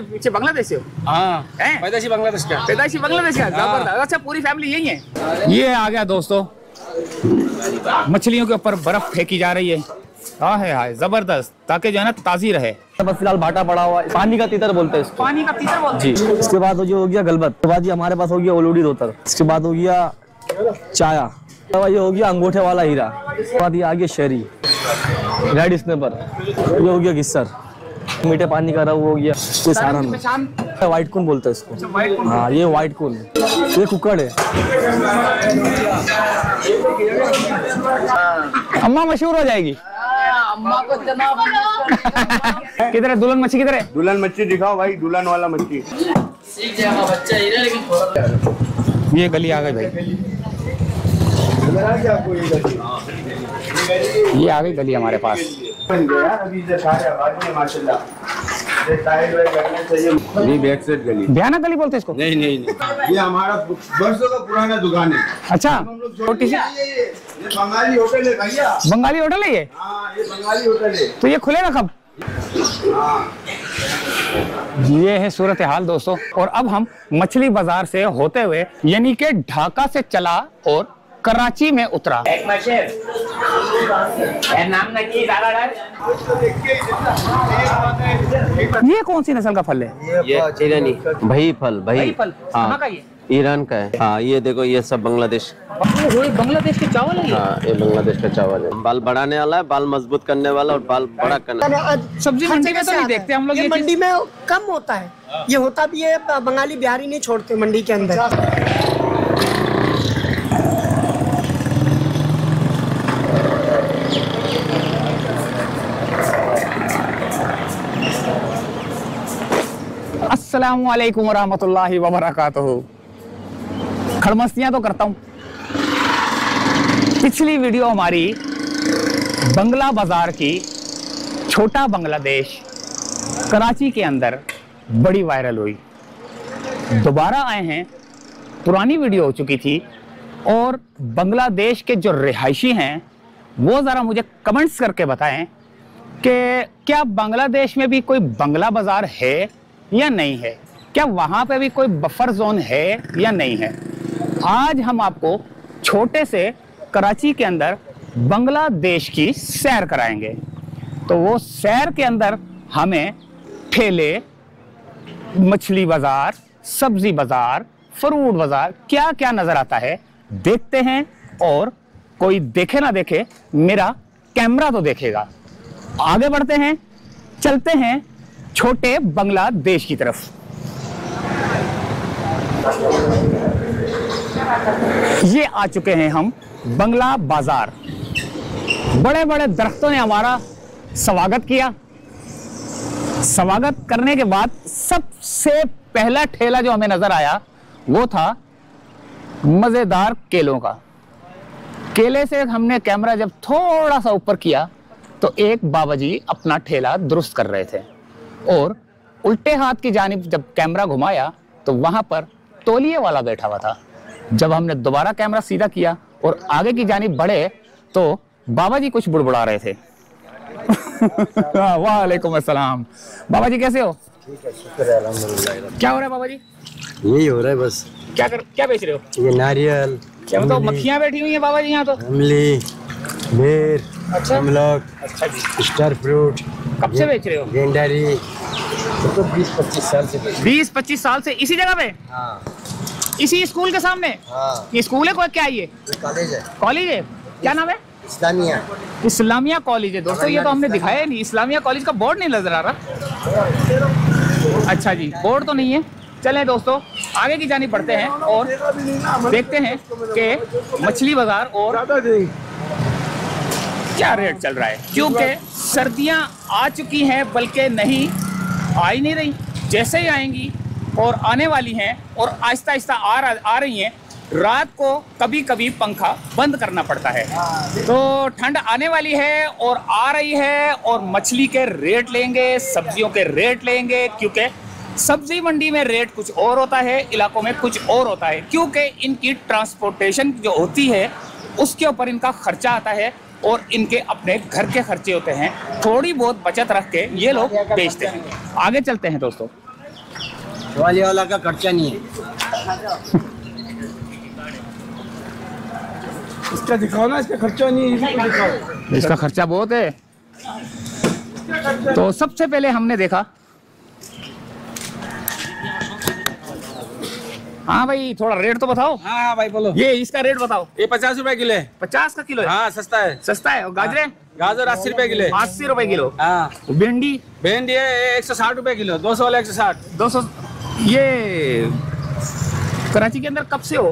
पीछे बांग्लादेश से हो? हाँ, पैदाइशी बांग्लादेश का। पैदाइशी बांग्लादेश का, जबरदस्त। अच्छा, पूरी फैमिली यही है? ये आ गया दोस्तों, मछलियों के ऊपर बर्फ फेंकी जा रही है। हाँ है, हाय जबरदस्त, ताकि जो है ना ताजी रहे। बस फिलहाल भाटा पड़ा हुआ है, पानी का तीतर बोलते हैं इसको। पानी का तीतर बोलते हैं जी। इसके बाद हो गया गलबत, उसके बाद हमारे पास हो गया ओलोडी धोतर, इसके बाद हो गया चाया, ये हो गया अंगूठे वाला हीरा, इसके बाद ये आ गया शेरी, रेड स्नेपर, ये हो गया गिस्सर, मीठे पानी का रव हो गया, ये सारन, व्हाइट कून बोलते हैं इसको। हाँ, ये व्हाइट कून, ये कुकड़ है। अम्मा मशहूर हो जाएगी। अम्मा को जनाब किधर है दुल्हन मच्छी? किधर है दुल्हन मच्छी? दिखाओ भाई, दुल्हन वाला मच्छी। सीख जाएगा बच्चा ही ना, लेकिन ये गली आ गई भाई, ये आ गई गली हमारे पास। ये बैक साइड गली, भयानक गली बोलते हैं इसको? नहीं नहीं नहीं, ये हमारा बरसों का पुराना दुकान है। अच्छा, छोटी सी ये बंगाली होटल है भैया। बंगाली होटल है ये? हाँ, ये बंगाली होटल है। तो ये खुलेगा कब? हाँ। ये है सूरत हाल दोस्तों। और अब हम मछली बाजार से होते हुए यानी कि ढाका से चला और कराची में उतरा। ये कौन सी नस्ल का फल है? ये चिरानी भाई फल, भाई फल कहाँ का ये? ईरान का है। हाँ, ये देखो, ये सब बांग्लादेश। बांग्लादेश के चावल है ये? हाँ, ये बांग्लादेश का चावल है। बाल बढ़ाने वाला है, बाल मजबूत करने वाला और बाल बड़ा करने। सब्जी मंडी में तो नहीं देखते हम लोग, ये मंडी में कम होता है। ये होता भी है, बंगाली बिहारी नहीं छोड़ते मंडी के अंदर। अस्सलामुअलैकुम वरहमतुल्लाहि वबरकातुहू। खड़मस्तियाँ तो करता हूँ। पिछली वीडियो हमारी बंगला बाजार की, छोटा बांग्लादेश कराची के अंदर बड़ी वायरल हुई। दोबारा आए हैं, पुरानी वीडियो हो चुकी थी। और बांग्लादेश के जो रिहायशी हैं वो ज़रा मुझे कमेंट्स करके बताएं कि क्या बांग्लादेश में भी कोई बंगला बाजार है या नहीं है, क्या वहाँ पे भी कोई बफर जोन है या नहीं है। आज हम आपको छोटे से कराची के अंदर बांग्लादेश की सैर कराएंगे। तो वो सैर के अंदर हमें ठेले, मछली बाजार, सब्जी बाजार, फ्रूट बाजार, क्या क्या नजर आता है देखते हैं। और कोई देखे ना देखे, मेरा कैमरा तो देखेगा। आगे बढ़ते हैं, चलते हैं छोटे बांग्लादेश की तरफ। ये आ चुके हैं हम बंगला बाजार। बड़े बड़े दरख्तों ने हमारा स्वागत किया। स्वागत करने के बाद सबसे पहला ठेला जो हमें नजर आया वो था मजेदार केलों का। केले से हमने कैमरा जब थोड़ा सा ऊपर किया तो एक बाबा जी अपना ठेला दुरुस्त कर रहे थे और उल्टे हाथ की जानिब जब कैमरा घुमाया तो वहां पर तौलिए वाला बैठा हुआ था। जब हमने दोबारा कैमरा सीधा किया और आगे की जानिब बढ़े तो बाबा जी कुछ बुड़बुड़ा रहे थे। वालेकुम अस्सलाम। बाबा जी कैसे हो? ठीक है, शुक्र है, अल्हम्दुलिल्लाह। क्या हो रहा है बाबा जी? यही हो रहा है बस। क्या बेच रहे हो? ये नारियल, क्या मतलब मक्खियां बैठी हुई हैं बाबा जी यहाँ तो? इमली, बेर, अच्छा, अमलक, अच्छा जी। Star fruit. कब से बेच रहे हो? गेंडारी। तो 20-25 साल से 20-25 साल से इसी जगह पे? हाँ। इसी स्कूल के सामने? हाँ। ये स्कूल है? क्या ये कॉलेज है? कॉलेज है? क्या नाम है? इस्लामिया। इस्लामिया कॉलेज है दोस्तों। ये तो हमने दिखाया नहीं, इस्लामिया कॉलेज का बोर्ड नहीं नजर आ रहा। अच्छा जी, बोर्ड तो नहीं है। चलें दोस्तों, आगे की जानिब बढ़ते हैं और देखते हैं कि मछली बाजार और क्या रेट चल रहा है। क्योंकि सर्दियां आ चुकी हैं, बल्कि नहीं आ ही नहीं रही, जैसे ही आएंगी और आने वाली हैं और आहिस्ता आहिस्ता आ रही हैं। रात को कभी कभी पंखा बंद करना पड़ता है। तो ठंड आने वाली है और आ रही है और मछली के रेट लेंगे, सब्जियों के रेट लेंगे। क्योंकि सब्जी मंडी में रेट कुछ और होता है, इलाकों में कुछ और होता है। क्योंकि इनकी ट्रांसपोर्टेशन जो होती है उसके ऊपर इनका खर्चा आता है और इनके अपने घर के खर्चे होते हैं। थोड़ी बहुत बचत रख के ये लोग बेचते हैं। आगे चलते हैं दोस्तों। वाली वाला का खर्चा नहीं है। इसका दिखाओ ना, इसका खर्चा नहीं है, इसका दिखाओ। इसका खर्चा बहुत है। तो सबसे पहले हमने देखा, हाँ भाई थोड़ा रेट तो बताओ। हाँ भाई बोलो। ये इसका रेट बताओ। ये 50 रुपए किलो है। 50 का किलो है? हाँ सस्ता है। सस्ता है। और गाजरे? गाजर 80 रुपए किलो है। 80 रुपए किलो। हाँ। भिंडी? भिंडी है 160 रुपए किलो, 200 वाला 160। 200। ये कराची के अंदर कब से हो?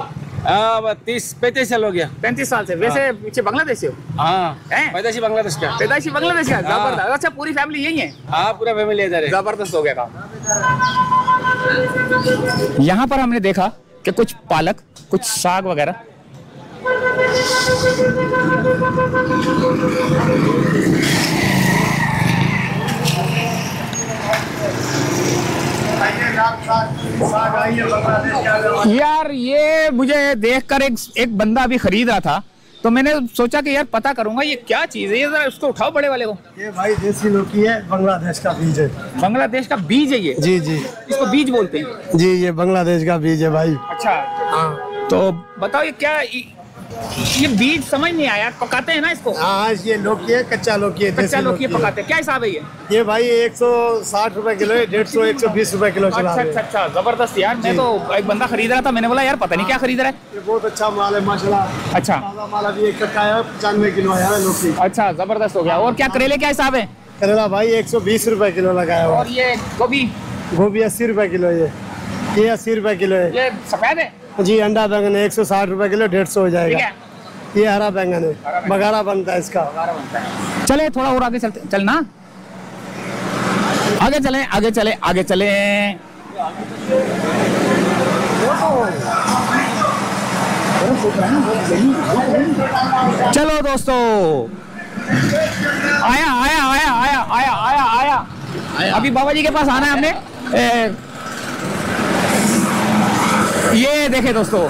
30-35 साल हो गया। 35 साल से। वैसे पीछे बांग्लादेश से हो? हाँ। हैं? पैदाशी बांग्लादेश का। पैदाइशी बांग्लादेश का? हाँ। जबरदस्त। अच्छा पूरी फैमिली यही है? हाँ पूरा फैमिली इधर है। जबरदस्त हो गया काम। यहाँ पर हमने देखा कि कुछ पालक, कुछ साग वगैरह। यार ये मुझे देखकर एक बंदा अभी खरीद रहा था, तो मैंने सोचा कि यार पता करूंगा ये क्या चीज है। ये जरा उसको उठाओ बड़े वाले को। ये भाई देसी लौकी है, बांग्लादेश का बीज है। बांग्लादेश का बीज है ये? जी जी, इसको बीज बोलते हैं? जी ये बांग्लादेश का बीज है भाई। अच्छा हाँ। तो बताओ ये क्या, ये बीज समझ नहीं आया। पकाते हैं ना इसको? हाँ ये लौकी है, कच्चा लौकी है। कच्चा लौकी पकाते हैं। क्या हिसाब है ये? ये भाई 160 रुपए किलो है, 150 120 रुपए किलो चला रहे हैं। अच्छा जबरदस्त यार। मैं तो एक बंदा खरीद रहा था, मैंने बोला यार पता नहीं क्या खरीद रहा है। ये बहुत अच्छा माल है माशाल्लाह। अच्छा ताजा माल अभी एक कट्टा है, 95 किलो आया है लौकी। अच्छा जबरदस्त हो गया। और क्या करेले क्या हिसाब है? करेला भाई 120 रुपए किलो लगाया हुआ। और ये गोभी? गोभी 80 रुपए किलो। ये 80 रुपए किलो है। ये सफेद है? जी अंडा बैंगन है 160 रुपए किलो, 150 हो जाएगा। ये हरा बैंगन है, बघारा बनता है इसका। चले थोड़ा और आगे चलते, चलना आगे चले, आगे चले, आगे चले। चलो दोस्तों, आया आया आया आया आया आया आया। अभी बाबा जी के पास आना है हमने। ये देखे दोस्तों,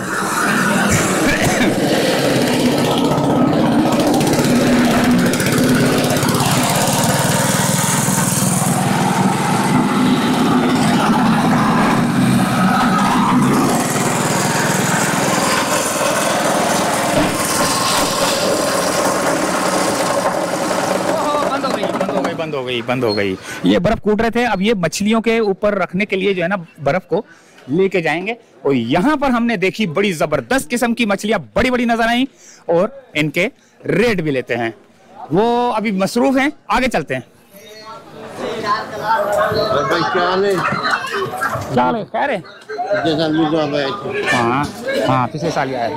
बंद हो गई। ये बर्फ कूट रहे थे, अब ये मछलियों के ऊपर रखने के लिए जो है ना बर्फ को लेके जाएंगे। और यहाँ पर हमने देखी बड़ी जबरदस्त किस्म की मछलियां, बड़ी बड़ी नजर आई, और इनके रेट भी लेते हैं। वो अभी मसरूफ हैं, आगे चलते हैं। क्या हाल है? खैर है? हाँ हाँ पिछले साल ही आया है।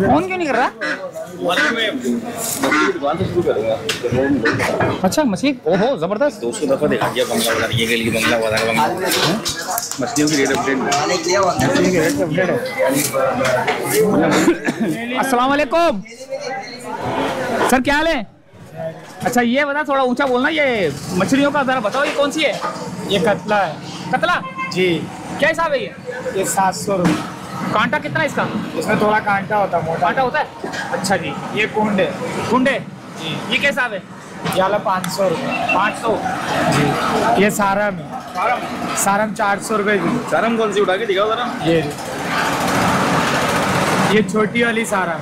फोन क्यों नहीं कर रहा? अच्छा मछली, ओहो जबरदस्त। 200 दफा दिखा दिया बंगला बाजार, ये के लिए बंगला बाजार, मछलियों की रेट अपडेट है। अस्सलाम वालेकुम सर, क्या हाल है? अच्छा ये बता, थोड़ा ऊंचा बोलना। ये मछलियों का जरा बताओ, ये कौन सी है? ये कतला है। कतला? जी। क्या हिसाब है ये? ये 700 रुपये। कांटा कितना है इसका? इसमें थोड़ा कांटा होता है, मोटा कांटा होता है। अच्छा जी। ये कुंडे। कुंडे जी। ये क्या हिसाब है? ये वाला 500 रुपये। 500 जी। ये सारम है, सारम 400 रुपये की। सारम कौन सी उठा के दिखाओ जरा। ये छोटी वाली सारम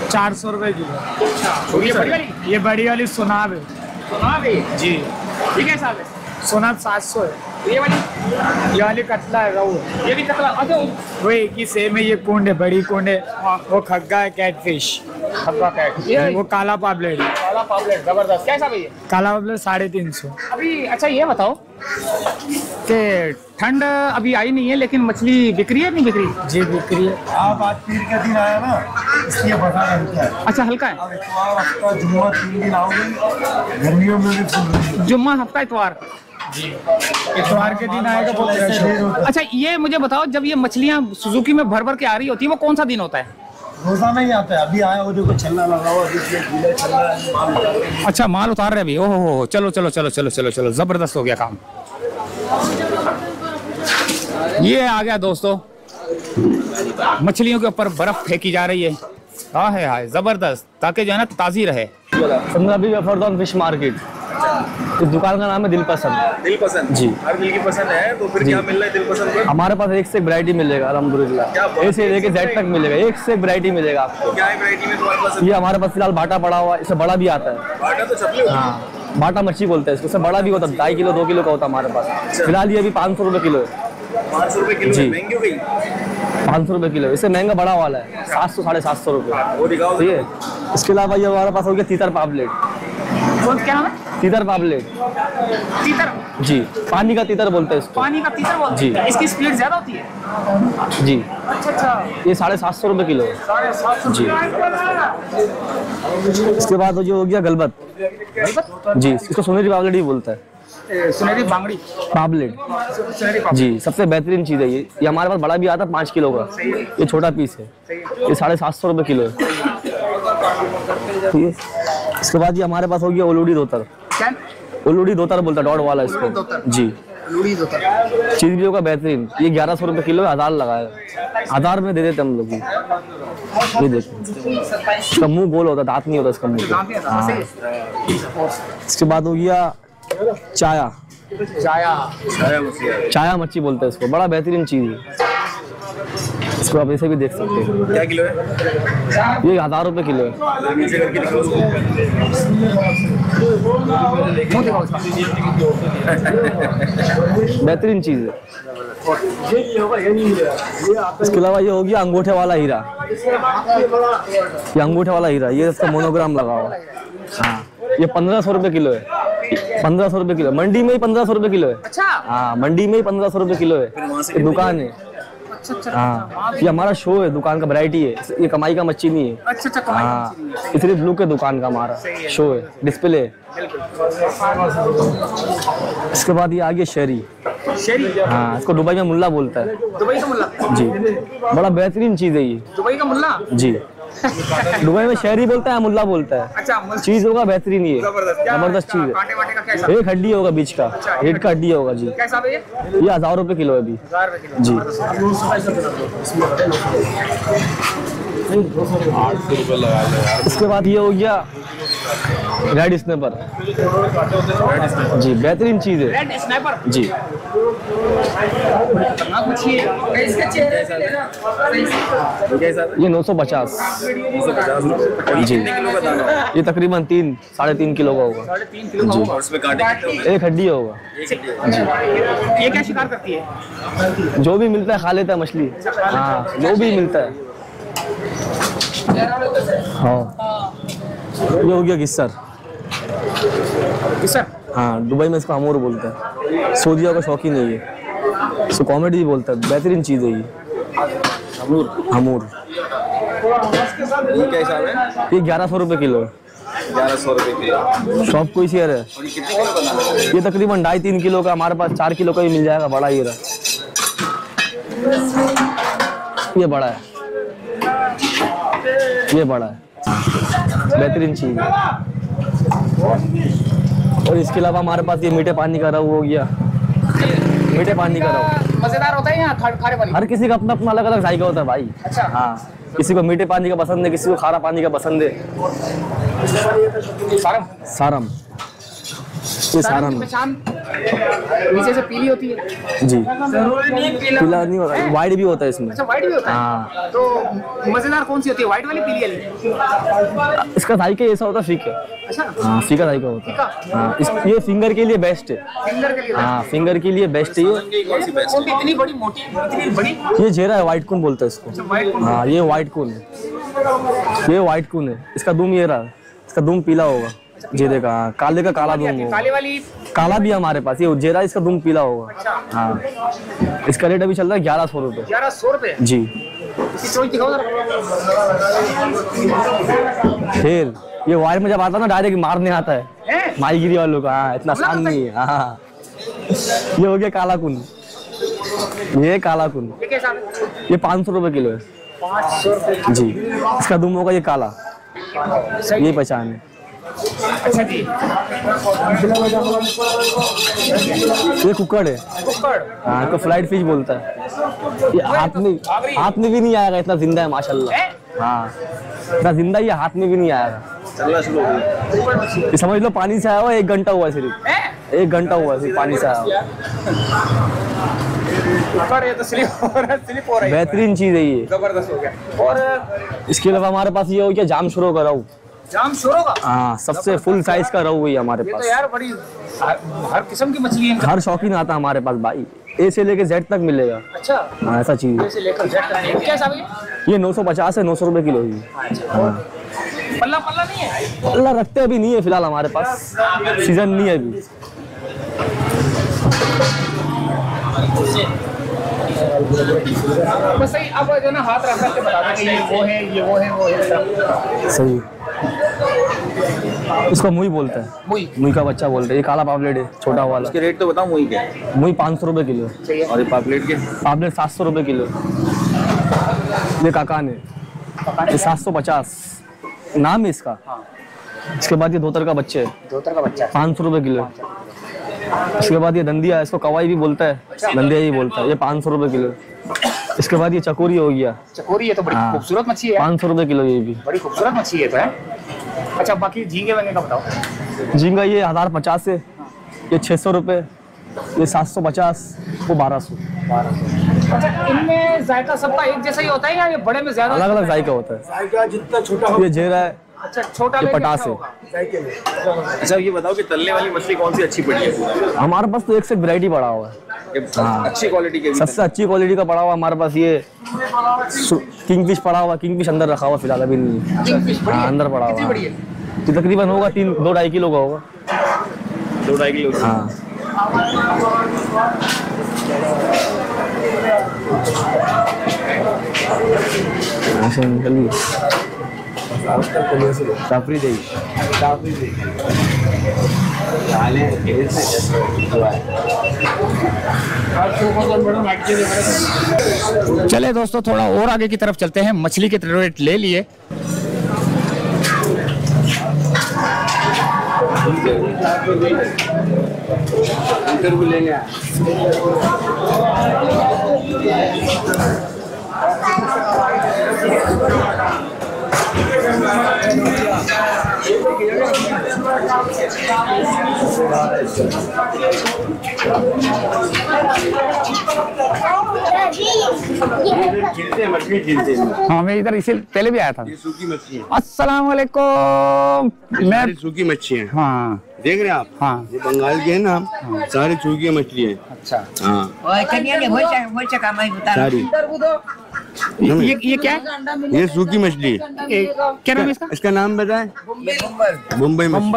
400 रुपये किलो। ये बड़ी वाली? ये बड़ी वाली सुनाब है। सुनाब है जी। ये क्या हिसाब है? सुनाब 700 है। ये वाली? ये वाली कतला है, रोहू। ये भी कतला? अच्छा वो एक ही सेम है। ये कुंड है, बड़ी कुंड है। वो खग्गा है, कैटफिश। खग्गा कैट। ये वो काला पापलेट है। काला पापलेट जबरदस्त। क्या हिसाब है ये? काला पापलेट 350। अभी अच्छा ये बताओ कि ठंड अभी आई नहीं है, लेकिन मछली बिक रही है नहीं बिक रही? जी बिक्री है। आप आज पीर का दिन आया ना, इसलिए बता हल्का है। अच्छा हल्का है। अब इतवार हफ्ता जुम्मा 3 दिन आओगे, गर्मियों में भी फुल। जुम्मा हफ्ता इतवार? इतवार के दिन आएगा, बहुत फ्रेश होता है। अच्छा ये मुझे बताओ, जब ये मछलियाँ सुजुकी में भर भर के आ रही होती है, वो कौन सा दिन होता है? रोजाना ही आता है। अभी आया हो, देखो छल्ला लगा हुआ, देखिए गीला छल्ला है, माल उतार रहे हैं। अच्छा माल उतार रहे अभी? ओहो चलो चलो चलो चलो चलो चलो, जबरदस्त हो गया काम। ये आ गया दोस्तों मछलियों के ऊपर बर्फ फेंकी जा रही है। हाँ है हाय जबरदस्त, ताकि जो है ना ताज़ी रहे। पंजाबी वेफरदान फिश मार्केट, इस दुकान का नाम है दिल पसंद। दिल पसंद जी। हर दिल की पसंद है, तो फिर क्या मिल रहा है दिल पसंद पर? हमारे पास एक से एक वैरायटी मिलेगा अल्हम्दुलिल्लाह, ए से लेके जेड तक मिलेगा, एक से एक वैरायटी मिलेगा आपको। क्या है वैरायटी में तुम्हारे पास? ये हमारे पास फिलहाल बाटा पड़ा हुआ है, इससे बड़ा भी आता है। बाटा तो चपली होती है। हाँ, बाटा मच्छी बोलते हैं इसको, इससे बड़ा भी होता है, 2.5 किलो 2 किलो का होता है हमारे पास। फिलहाल ये अभी 500 रुपये किलो है। 500 रुपए किलो जी। है, महंगी हो गई। 500 रुपये किलो, इससे महंगा बड़ा वाला है 700 750 रुपये। वो दिखाओ। ठीक है, इसके अलावा ये हमारे पास हो गया तीतर पापलेट। कौन क्या नाम है? तीतर पापलेट तीतर, जी, पानी का तीतर बोलते हैं इसको। पानी का तीतर बोलते जी। हैं। इसकी स्पीड ज्यादा होती है। जी, अच्छा अच्छा, ये 750 रुपये किलो है। 750 जी। इसके बाद जो हो गया गलबत, जी, इसको सुनहरी पापलेट भी बोलता है। सुनहरी बांगड़ी, पापलेट सुनहरी पापड़ी। जी, सबसे बेहतरीन चीज़ है ये हमारे पास बड़ा भी आता है 5 किलो का, ये छोटा पीस है, ये 750 रुपये किलो है। ठीक है, इसके बाद ये हमारे पास हो गया ओलूडी धोतर। क्या? ओलूडी धोतर बोलता है, डॉट वाला इसको। जी, लूड़ी धोतर। चीज भी होगा बेहतरीन, ये 1100 रुपये किलो है, 1000 लगाया, 1000 में दे देते हम लोग। ये देखो, इसका मुंह गोल होता है, दांत नहीं होता इसका मुंह पे। हाँ। इसके बाद हो गया चाया, चाया मच्छी बोलते हैं इसको, बड़ा बेहतरीन चीज है, इसको आप ऐसे भी देख सकते हैं। क्या किलो है? ये 1000 रुपये किलो है। नीचे करके दिखाओ उसको। बेहतरीन चीज है। इसके अलावा ये हो गया अंगूठे वाला हीरा, ये अंगूठे वाला हीरा, ये इसका मोनोग्राम लगा हुआ है। हाँ, ये 1500 रुपये किलो है। 1500 रुपये किलो, मंडी में ही 1500 रुपये किलो है। अच्छा, हाँ, मंडी में ही 1500 रुपये किलो है। ये दुकान है। हाँ, ये हमारा शो है, दुकान का वैरायटी है, ये कमाई का मच्छी नहीं है। अच्छा अच्छा, कमाई हाँ, इसलिए ब्लू के दुकान का हमारा शो है, डिस्प्ले है। इसके बाद ये आ गया शेरी। शेरी? हाँ, इसको दुबई में मुल्ला बोलता है। दुबई का मुल्ला? जी, बड़ा बेहतरीन चीज है ये। दुबई का मुल्ला? जी, दुबई में शहरी बोलता है, मुल्ला बोलता है। अच्छा, चीज होगा बेहतरीन, ये जबरदस्त चीज है। कांटे वाटे का क्या हिसाब? एक हड्डी होगा बीच का, हेड का हड्डी होगा जी। क्या हिसाब है ये? ये 1000 रुपये किलो है अभी। 1000 रुपये किलो। जी। 800 रुपए लगा लो यार। इसके बाद ये हो गया रेड स्नैपर। जी, बेहतरीन चीज है। Red sniper? जी, खतरनाक मछली है। इसका चेहरा से लेना। ये 950। 950 रुपए। जी, कितने किलो का दाना? ये तकरीबन 3-3.5 किलो का होगा। 3.5 किलो का होगा। और उसमें कांटे कितने होंगे? एक हड्डी होगा। ये क्या शिकार करती है? जो भी मिलता है खा लेता है मछली। हाँ, जो भी मिलता है। हाँ, ये हो गया गिस्सर। किसर? हाँ, दुबई में इसको हमूर बोलते हैं, सऊदिया का शौकीन है ये, इसको कॉमेडी बोलता है, बेहतरीन चीज़ है ये। हमूर ये क्या हिसाब है? ये 1100 रुपये किलो है। 1100 रुपए किलो। शॉप कोई शेयर है। और ये कितने किलो का दाना है? ये तकरीबन 2.5-3 किलो का, हमारे पास 4 किलो का भी मिल जाएगा, बड़ा ही रहा। ये बड़ा है, ये बड़ा है, बेहतरीन चीज़ है। और इसके अलावा हमारे पास ये मीठे पानी का रहू हो गया। मीठे पानी का रहू मजेदार होता है या खारे वाली? हर किसी का अपना अपना अलग अलग जायका होता है भाई। अच्छा। हाँ, किसी को मीठे पानी का पसंद है, किसी को खारा पानी का पसंद है। सारम? सारम, ये सारम की सारम पहचान नीचे से पीली होती है? जी, जरूरी नहीं पीला। पीला नहीं होता, वाइट भी होता है इसमें। अच्छा, व्हाइट भी होता है? हाँ। तो मजेदार कौन सी होती है, व्हाइट वाली पीली वाली? इसका जायका ऐसा होता है फीका। अच्छा, हाँ, फीका जायका होता है। हाँ, ये फिंगर के लिए बेस्ट है। फिंगर के लिए? हाँ, फिंगर के लिए बेस्ट है ये। कौन सी इतनी बड़ी मोटी, इतनी बड़ी? ये जेरा है, व्हाइट कून बोलते हैं इसको। व्हाइट? हाँ, ये व्हाइट कून है, ये व्हाइट कून है। इसका दुम ये रहा, इसका दुम पीला होगा, जेरे का। हाँ, काले का काला दुम होगा। काले वाली? काला भी हमारे पास, ये जेरा, इसका दुम पीला होगा। हाँ, इसका रेट अभी चल रहा है 1100 रुपये। 1100 रुपये? जी। इसकी चोंच दिखाओ जरा। फिर ये वायर में जब आता है ना, डायरेक्ट मारने आता है माहीगिरी वालों का। हाँ, इतना आसान नहीं है। हाँ, ये हो गया काला कुन, ये काला कुन। ये कैसा है? ये 500 रुपये किलो है। 500 रुपये जी। इसका दुम होगा ये काला, ये पहचान है। अच्छा जी, ये कुक्कड़ है। कुक्कड़। हाँ, तो फ्लाइट फिश बोलता है। ये हाथ में भी नहीं आएगा, इतना जिंदा है माशाल्लाह। हाँ, इतना जिंदा ये हाथ में भी नहीं आएगा। ये समझ लो पानी से आया हुआ 1 घंटा हुआ, सिर्फ 1 घंटा हुआ सिर्फ पानी से आया हुआ। ये तो स्लिप हो रहा है। बेहतरीन चीज है ये, जबरदस्त हो गया। और इसके अलावा हमारे पास ये हो गया जाम शुरू का रहू। जाम शोरों का? हाँ, सबसे फुल साइज का रहू है हमारे ये पास। तो यार बड़ी हर किस्म की मछली है। हर शौकीन आता है हमारे पास भाई, ए से लेके जेड तक मिलेगा। अच्छा, हाँ, ऐसा चीज है। से लेकर जेड तक कैसा है ये 950 है, 900 रुपए किलो ही। पल्ला पल्ला नहीं है? पल्ला रखते अभी नहीं है फिलहाल हमारे पास, सीजन नहीं है अभी। बस सही, अब जो ना हाथ रख के बता देंगे ये वो है, ये वो है, वो है। सही। इसको मुई बोलते हैं, मुई का बच्चा बोलते हैं। ये काला पापलेट है, छोटा वाला। इसके रेट तो बताओ, मुई क्या है? मुई 500 रुपए किलो। और ये पापलेट के? पापलेट 700 रुपए किलो। ये काकान है, ये 750 नाम है इसका। इसके बाद ये धोतर का बच्चे है, धोतर का बच्चा 500 रुपए किलो। इसके बाद ये दंदिया, इसको कवाई भी बोलता है, दंदिया ही बोलता है, ये 500 रुपए किलो। इसके बाद ये चकोरी हो गया। चकोरी, ये तो बड़ी खूबसूरत मछली है। 500 रुपए किलो, ये भी बड़ी खूबसूरत मछली है तो है। अच्छा, बाकी झींगे वंगे का बताओ। झींगा ये 1050 है, ये 600 रुपए, ये 750, वो 1200। अच्छा, इनमें जायका सबका एक जैसा ही होता है या ये बड़े में ज्यादा? अलग अलग जायका होता है। जायका जितना छोटा हो, ये जेरा है। अच्छा, छोटा ये पटास है। जायके में। अच्छा, ये बताओ कि तलने वाली मछली कौन सी अच्छी पड़ी है? हमारे पास तो एक से एक वैरायटी पड़ा हुआ है। हाँ, अच्छी क्वालिटी के भी सबसे अच्छी क्वालिटी का पड़ा हुआ हमारे पास ये किंगफिश पड़ा हुआ। किंगफिश अंदर रखा हुआ फिलहाल, अभी नहीं। किंगफिश बड़ी है? अंदर पड़ा कितनी हुआ बड़ी है? ये तकरीबन होगा 2-2.5 किलो का होगा। 2-2.5 किलो। हाँ, साफरी दही। चले दोस्तों, थोड़ा और आगे की तरफ चलते हैं। मछली के रेट ले लिए। हाँ, मैं इधर इसे पहले भी आया था। ये सूखी मछली है। अस्सलाम वालेकुम। मैं सूखी मच्छी है। हाँ, देख रहे हैं आप? हाँ, ये बंगाल के है ना, सारी सूखी मछली है। अच्छा। हाँ, सारी। ये क्या है? ये सूखी मछली है। क्या नाम है इसका? इसका नाम बताएं? मुंबई मछली।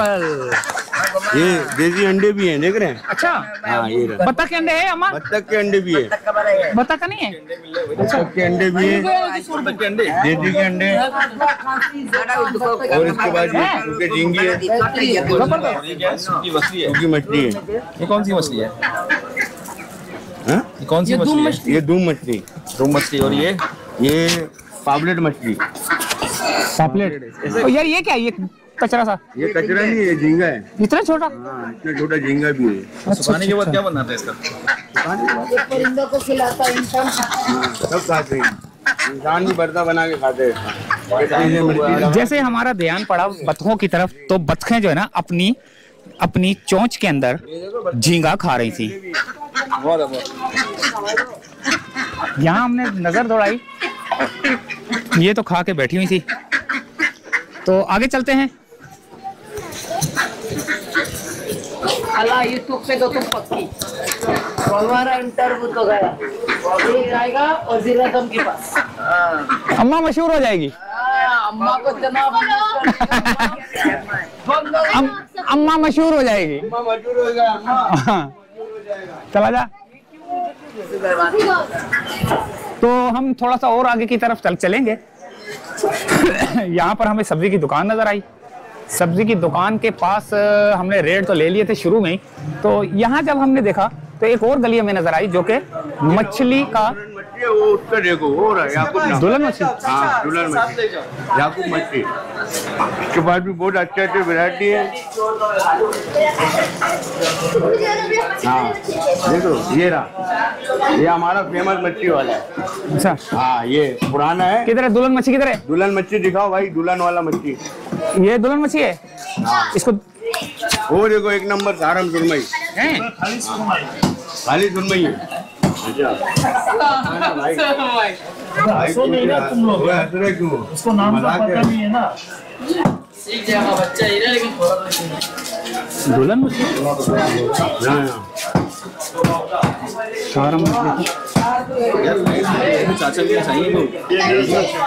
ये देसी अंडे भी हैं, देख रहे हैं? अच्छा, हाँ, ये रहा। बत्तख के अंडे है अम्मा? बत्तख के अंडे भी है। बत्तख का नहीं है? बत्तख के अंडे भी है, देसी के अंडे, और इसके बाद ये सूखे झींगी है। सूखी मछली है। सूखी मछली है। ये कौन सी मछली है? हाँ? ये कौन सी मछली है? ये धूम मछली। धूम मछली। और ये पापलेट मछली। पापलेट। यार ये क्या है? ये कचरा सा? ये कचरा नहीं है, ये झींगा है। इतना छोटा? हाँ, इतना छोटा झींगा भी है। सुखाने के बाद क्या बनाता है इसका? परिंदों को खिलाता है इंसान। सब खाते हैं, इंसान भी बर्ता बना के खाते हैं। जैसे हमारा ध्यान पड़ा बतखों की तरफ, तो बतखें जो है ना अपनी चोंच के अंदर झींगा खा रही थी। यहाँ हमने नजर दौड़ाई, ये तो खा के बैठी हुई थी। तो आगे चलते हैं। अल्लाह यूट्यूब पे तो तुम पक्की हमारा इंटरव्यू तो गया, ये आएगा और जिलादम के पास। अम्मा मशहूर हो जाएगी। अम्मा को जनाब अम्मा मशहूर हो जाएगी। हाँ, चला जा। तो हम थोड़ा सा और आगे की तरफ चलेंगे। यहाँ पर हमें सब्जी की दुकान नजर आई। सब्जी की दुकान के पास हमने रेट तो ले लिए थे शुरू में ही। तो यहाँ जब हमने देखा तो एक और गली हमें नजर आई जो कि मछली का वो उसका देखो वो रहा याकूब नाम। दुल्हन मछली। हाँ दुल्हन मछली, याकूब मछली। इसके बाद भी बहुत अच्छे अच्छे वैरायटी है। हाँ देखो ये रहा, ये हमारा फेमस मच्छी वाला है। अच्छा हाँ ये पुराना है। किधर है दुल्हन मछली, किधर है? दुल्हन मच्छी दिखाओ भाई, दुल्हन वाला मच्छी। ये दुल्हन मछली है। इसको वो देखो एक नंबर सारम सुरमई हैं? खाली सुरमई है। उसको नाम का पता नहीं है ना। दुल्हन मछली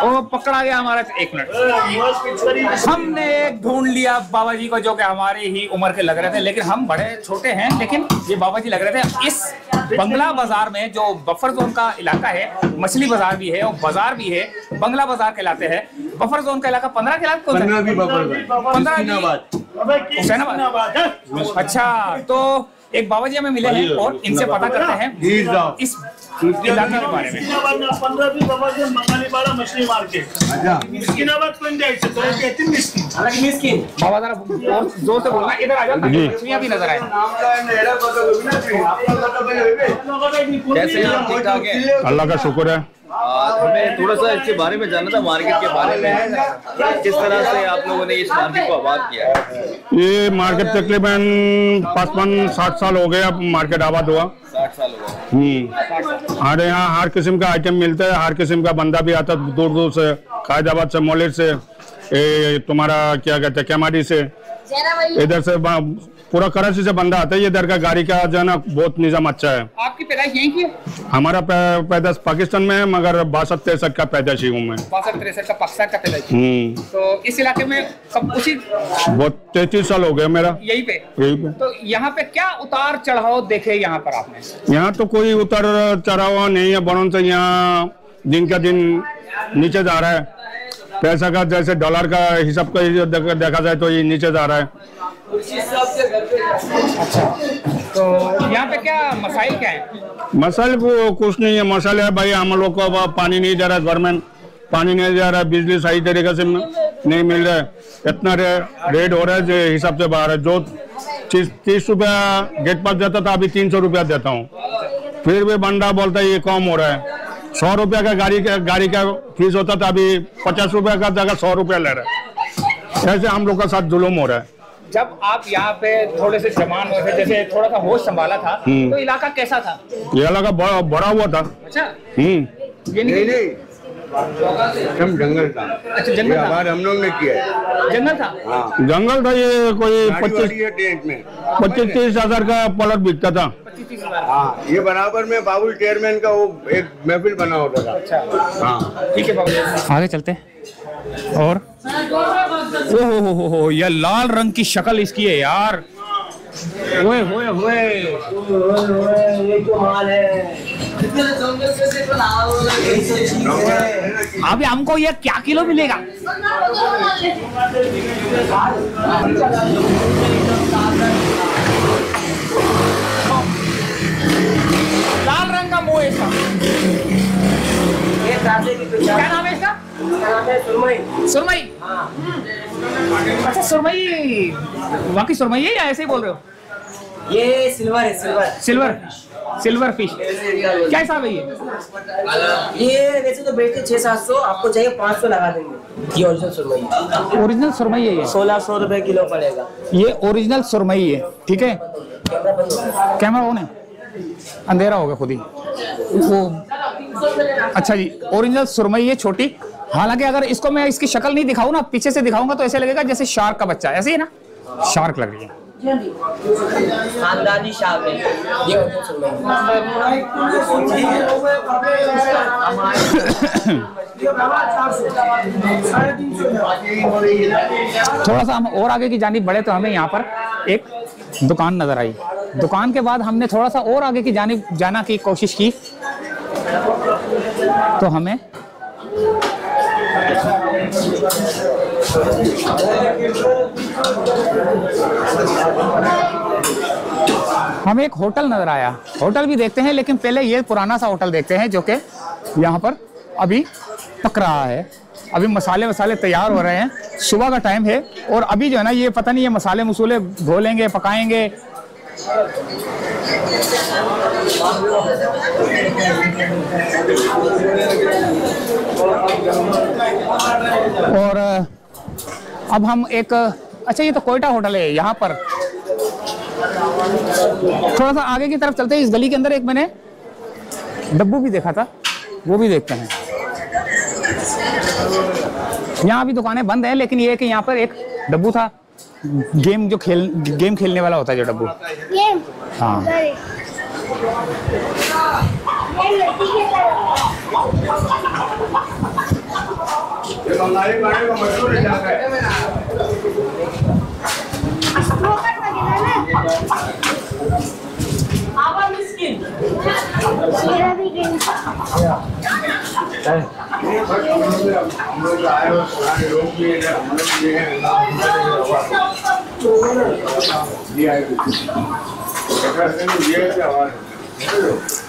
ओ पकड़ा गया हमारा। एक मिनट, हमने एक ढूंढ लिया बाबा जी को जो कि हमारी ही उम्र के लग रहे थे, लेकिन हम बड़े छोटे हैं, लेकिन ये बाबा जी लग रहे थे। इस बंगला बाजार में जो बफर जोन का इलाका है, मछली बाजार भी है और बाजार भी है, बंगला बाजार कहलाते हैं। बफर जोन का इलाका 15 के इलाका 15। अच्छा, तो एक बाबा जी हमें मिले हैं और इनसे पता करते हैं इस इलाके के बारे में। 15 भी बाबा जी बंगालीपाड़ा मछली मार्केट। मिस्किनाबाद कोण जायचं तो कहते मिस्किन। हालांकि मिस्किन बाबा जरा और जोर से बोलना, इधर आ जाओ ताकि मछलियां भी नजर आए। कैसे हैं? ठीक ठाक है, अल्लाह का शुक्र है। हमें थोड़ा सा इसके बारे में जानना था, मार्केट के बारे में। किस तरह से आप लोगों ने इस मार्केट को आबाद किया है? ये मार्केट तकरीबन 55-60 साल हो गए अब मार्केट आबाद हुआ। 60 साल हो गए। हमारे यहाँ हर किस्म का आइटम मिलता है, हर किस्म का बंदा भी आता है दूर दूर से, कायदाबाद से, मोलेट से, तुम्हारा क्या कहते हैं केमाडी से, इधर से पूरा कराची से बंदा आता है। ये इधर का गाड़ी का जो है ना बहुत निजाम अच्छा है। आपकी पैदाइश यहीं की है? हमारा पैदाइश पाकिस्तान में है, मगर 62-63 का पैदाइशी हूँ मैं। 62-63 का पाकिस्तान का पैदाइश। तो इस इलाके में कब उसी बहुत 33 साल हो गए मेरा यहीं पे। तो यहाँ पे क्या उतार चढ़ाव देखे यहाँ पर आपने? यहाँ तो कोई उतार चढ़ाव नहीं है, बनों से यहाँ दिन का दिन नीचे जा रहा है। पैसा का जैसे डॉलर का हिसाब का देखा जाए तो ये नीचे जा रहा है। अच्छा, तो यहाँ पे क्या मसाइल क्या है? मसाइल को कुछ नहीं है। मसाले है भाई, हम लोग को पानी नहीं दे रहा है, गवर्नमेंट पानी नहीं दे रहा है, बिजली सही तरीके से नहीं मिल रहा है, इतना रेट हो रहा है जो हिसाब से बाहर है। जो 30 रुपया गेट पास देता था, अभी 300 रुपया देता हूँ। फिर भी बंदा बोलता है ये कम हो रहा है। 100 रुपया का गाड़ी का फीस होता था, अभी 50 रुपया का जगह 100 रुपया ले रहा है। ऐसे हम लोग का साथ जुल्म हो रहा है। जब आप यहाँ पे थोड़े से जवान हुए थे, जैसे थोड़ा सा होश संभाला था, तो इलाका कैसा था? ये इलाका बड़ा हुआ था। अच्छा, ये नहीं हम जंगल था। अच्छा, जंगल था। हमारे हम लोग ने किया है। जंगल था। हाँ जंगल था। ये कोई 25-30 हजार का प्लॉट बिकता था। 25-30 हजार। हाँ, ये बराबर में बाबुल चेयरमैन का वो एक महफिल बना होता था। अच्छा हाँ ठीक है बाबू, आगे चलते हैं। और ओहो, यह लाल रंग की शक्ल इसकी है यार। ओए होए होए, ये जो माल है अभी हमको ये क्या किलो मिलेगा? लाल रंग का मुंह है इसका। क्या नाम है इसका? सुरमई। सुरमई? अच्छा, सुरमई वाकई सुरमई है या ऐसे ही बोल रहे हो? ये सिल्वर है, सिल्वर फिश। क्या हिसाब है ये वैसे तो बेचते 600-700, आपको चाहिए 500 लगा देंगे। ये ओरिजिनल सुरमई है। ओरिजिनल सुरमई है ये? 1600 रुपए किलो पड़ेगा। ये ओरिजिनल सुरमई है, ठीक है। कैमरा ऑन है, अंधेरा होगा खुद ही वो। अच्छा जी, ओरिजिनल सुरमई है, छोटी। हालांकि अगर इसको मैं इसकी शक्ल नहीं दिखाऊं ना, पीछे से दिखाऊंगा तो ऐसे लगेगा जैसे शार्क का बच्चा। ऐसे ही ना, शार्क लग रही है। खानदानी शार्क है ये ओरिजिनल सुरमई। थोड़ा सा हम और आगे की जानिब बढ़े तो हमें यहाँ पर एक दुकान नजर आई। दुकान के बाद हमने थोड़ा सा और आगे की जानिब जाना की कोशिश की तो हमें हमें एक होटल नजर आया, होटल भी देखते हैं, लेकिन पहले ये पुराना सा होटल देखते हैं जो कि यहाँ पर अभी पक रहा है। अभी मसाले वसाले तैयार हो रहे हैं, सुबह का टाइम है और अभी जो है ना ये पता नहीं ये मसाले मसूले घोलेंगे पकाएंगे। और अब हम एक, अच्छा ये तो कोयटा होटल है, यहाँ पर थोड़ा सा आगे की तरफ चलते हैं। इस गली के अंदर एक मैंने डब्बू भी देखा था, वो भी देखते हैं। यहाँ भी दुकानें बंद हैं, लेकिन ये है कि यहाँ पर एक डब्बू था, गेम खेलने वाला होता है जो डब्बू। हाँ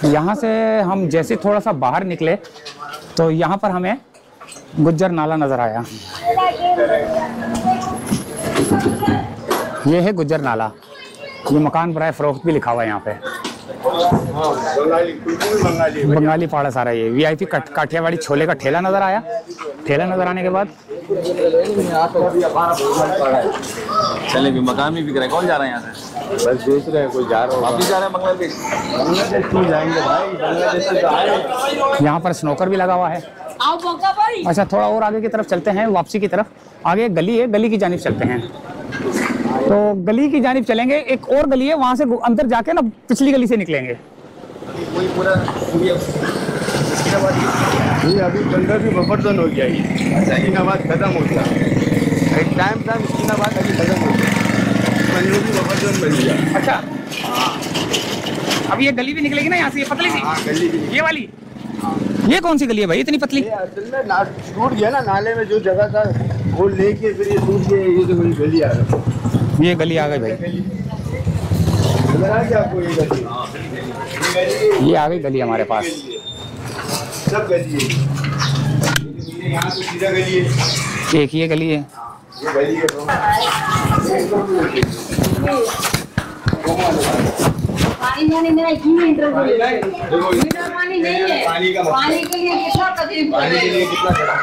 यहाँ से हम जैसे थोड़ा सा बाहर निकले तो यहाँ पर हमें गुज्जर नाला नजर आया। ये है गुज्जर नाला, ये मकान बराए फरोख्त भी लिखा हुआ है यहाँ पे। बंगाली पाड़ा सारा। ये VIP काठियावाड़ी छोले का ठेला नजर आया। ठेला नजर आने के बाद चले भी मकान भी बिक रहा है। कौन जा रहा है यहाँ से? बस देख रहे हैं, कोई जा रहा आप भी जा रहे हैं बांग्लादेश? बांग्लादेश क्यों जाएंगे भाई, बांग्लादेश से तो आए। यहाँ पर स्नोकर भी लगा हुआ है। अच्छा थोड़ा और आगे की तरफ चलते हैं, वापसी की तरफ। आगे एक गली है, गली की जानिब चलते हैं। तो गली की जानिब चलेंगे, एक और गली है, वहां से अंदर जाके ना पिछली गली से निकलेंगे। ये अभी बंदर भी बफर जोन हो गया, इस्लामाबाद खत्म हो गया। एक टाइम था इस्लामाबाद अभी खत्म हो गया, बंदर भी बफर जोन बन गया। अच्छा अब ये गली भी निकलेगी ना यहाँ से, ये पतली सी? हाँ गली भी, ये वाली। ये कौन सी गली है भाई इतनी पतली? असल में टूट गया ना, नाले में जो जगह था वो लेके फिर ये टूट गया। ये तो बड़ी गली आ गई, ये गली आ गई भाई, आपको ये गली, ये आ गई गली हमारे पास। सब गली है, यहाँ से सीधा गली है, एक ये गली है। ये गली है। पानी नहीं मेरा इंटरव्यू पानी नहीं है, पानी के लिए कितना तकलीफ, पानी के लिए कितना खड़ा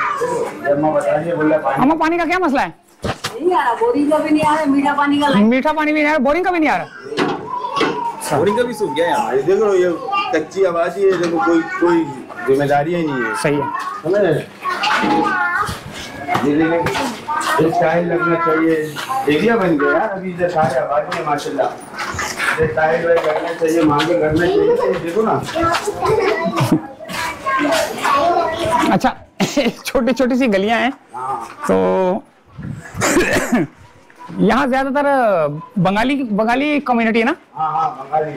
बताइए। बोला अम्मा पानी का क्या मसला है? नहीं आ रहा, बोरिंग का भी नहीं आ रहा, मीठा पानी का मीठा पानी भी नहीं आ रहा, बोरिंग का भी नहीं आ रहा। बोरिंग का भी सूख गया यहाँ। ये देखो, ये कच्ची आबादी है, देखो कोई जिम्मेदारी ही नहीं है। सही है, समझ रहे? ये देखो, एक टाइल लगना चाहिए, एरिया बन गया यार अभी इधर सारे आबादी है माशाल्लाह। ये टाइल लगना चाहिए, मांगे करना चाहिए, देखो ना। अच्छा छोटी छोटी सी गलियां हैं तो यहाँ ज्यादातर बंगाली कम्युनिटी है ना? हाँ बंगाली,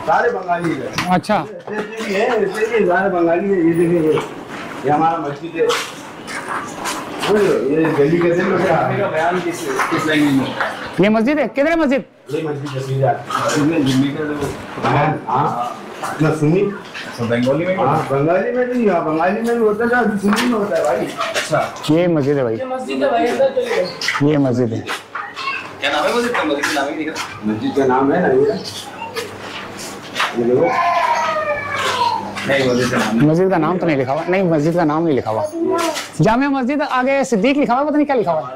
सारे बंगाली है। अच्छा भी है, सारे बंगाली है। ये देखिए, ये हमारा मस्जिद है, ये गली के दिन का बयान किस लैंग्वेज में? ये मस्जिद है, किधर है मस्जिद? ये मस्जिद इसमें दिल्ली का बयान। हाँ ना सुनी बंगाली में? हाँ बंगाली में नहीं, हाँ बंगाली में भी होता है, सुनी में होता है भाई। अच्छा ये मस्जिद है भाई, ये मस्जिद है। क्या नाम है मस्जिद का? मस्जिद का नाम ही नहीं दिख रहा। मस्जिद का नाम है ना ये देखो। नहीं मस्जिद का नाम, मस्जिद का नाम तो नहीं लिखा हुआ, नहीं मस्जिद का नाम नहीं लिखा हुआ। जामिया मस्जिद आगे सिद्दीक लिखा हुआ, पता नहीं क्या लिखा हुआ।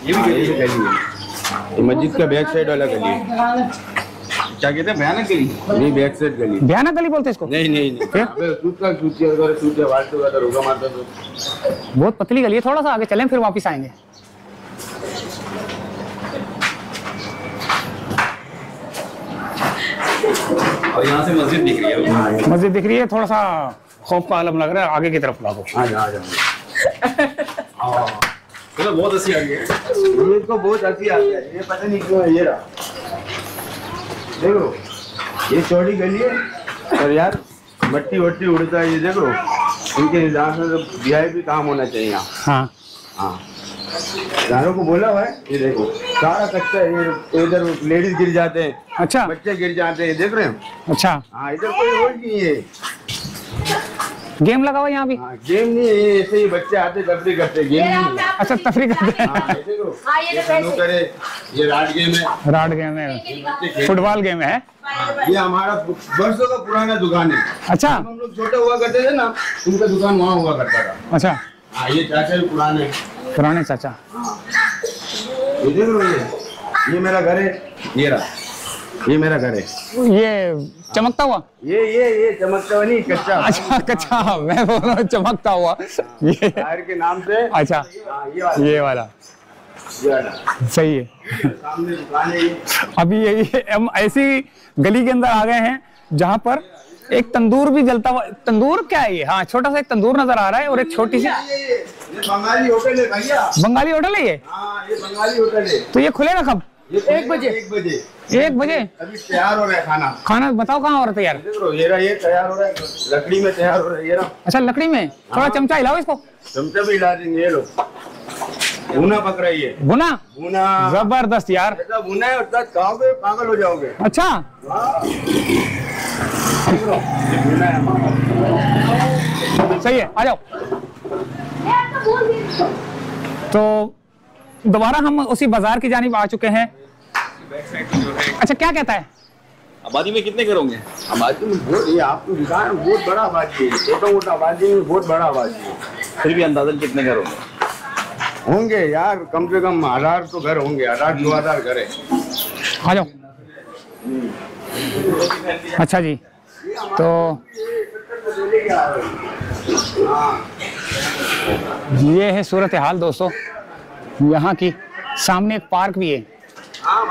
ये भी गली है। ये मस्जिद का बैक साइड वाला गली है। क्या कहते हैं, भयानक गली? नहीं बैक साइड गली। भयानक गली बोलते हैं इसको? नहीं रोका मारता तो। बहुत पतली गली है, थोड़ा सा आगे चलें फिर वापस आएंगे। और यहाँ से मस्जिद दिख रही है। मस्जिद दिख रही है, थोड़ा सा खौफ का आलम लग रहा है। आगे की तरफ लागो। चलो बहुत अच्छी आ गई है। ये तो बहुत अच्छी आ गई है, ये पता नहीं क्यों है। ये रहा देखो, ये चौड़ी गली है और यार मट्टी वट्टी उड़ता है। ये देखो, इनके निजाम में VIP काम होना चाहिए यहाँ। हाँ हाँ जानों को बोला हुआ है, ये देखो सारा कच्चा है, ये इधर लेडीज गिर जाते हैं, अच्छा बच्चे गिर जाते हैं, देख रहे हैं। अच्छा, हाँ इधर कोई रोड नहीं है, गेम लगा हुआ यहाँ भी। हाँ, गेम नहीं है, ये ऐसे ही बच्चे आते तफरी करते, गेम नहीं है। अच्छा तफरी करते हैं। हाँ, ये देखो, ये स्नूकर, ये राड गेम है, राड गेम है, फुटबॉल गेम है। ये हमारा बरसों का पुराना दुकान है। अच्छा, हम लोग छोटे हुआ करते थे ना, उनका दुकान वहाँ हुआ करता था। अच्छा, हाँ ये चाचा भी पुराने, पुराने चाचा। ये देख लो, ये मेरा घर है, ये रहा, ये मेरा घर है। ये चमकता हुआ, ये चमकता हुआ नहीं, कच्चा। अच्छा कच्चा, मैं बोल रहा हूँ चमकता हुआ। ये टायर के नाम से। अच्छा, ये वाला सही है। सामने दुकान है ये। अभी यही हम ऐसी गली के अंदर आ गए हैं जहाँ पर एक तंदूर भी जलता हुआ, तंदूर क्या है ये? हाँ, छोटा सा एक तंदूर नजर आ रहा है और एक छोटी सी ये बंगाली होटल है भैया। बंगाली होटल है ये? हाँ ये बंगाली होटल है। तो ये खुलेगा कब? 1 बजे। 1 बजे। 1 बजे अभी तैयार हो रहा है खाना। खाना बताओ कहाँ हो रहा है तैयार? देख लो, ये तैयार हो रहा है, लकड़ी में तैयार हो रहा है, ये रहा। अच्छा, लकड़ी में। थोड़ा चमचा हिलाओ इसको। चमचा भी हिला देंगे। ये लो, भुना पक रही है। भुना? भुना जबरदस्त यार। ऐसा भुना है, उसका खाओगे पागल हो जाओगे। अच्छा, भुना है हमारा। सही है, आ जाओ। तो दोबारा हम उसी बाजार की जानिब आ चुके हैं। अच्छा, क्या कहता है? आबादी में कितने घर होंगे? आबादी में बहुत, ये आपकी दुकान बहुत बड़ा आबादी है, छोटा मोटा आबादी में बहुत बड़ा आबादी है। फिर भी अंदाजन कितने घर होंगे? होंगे यार, कम से कम 1000 तो घर होंगे, 1000-2000 घर है। आ जाओ। अच्छा जी, तो ये है सूरत हाल दोस्तों यहाँ की। सामने एक पार्क भी है,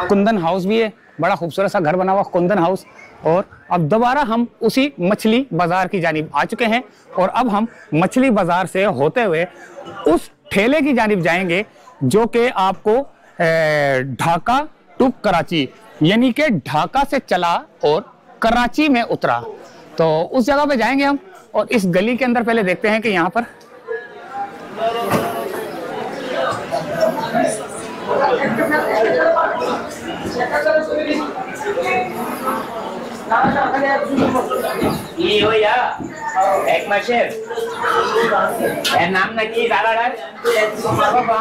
कुंदन हाउस भी है, बड़ा खूबसूरत सा घर बना हुआ कुंदन हाउस। और अब दोबारा हम उसी मछली बाजार की जानिब आ चुके हैं और अब हम मछली बाजार से होते हुए उस ठेले की जानिब जाएंगे जो कि आपको ढाका टू कराची, यानी कि ढाका से चला और कराची में उतरा। तो उस जगह पे जाएंगे हम और इस गली के अंदर पहले देखते हैं कि यहाँ पर ये हो या एक मशहूर है नाम ना की दादादार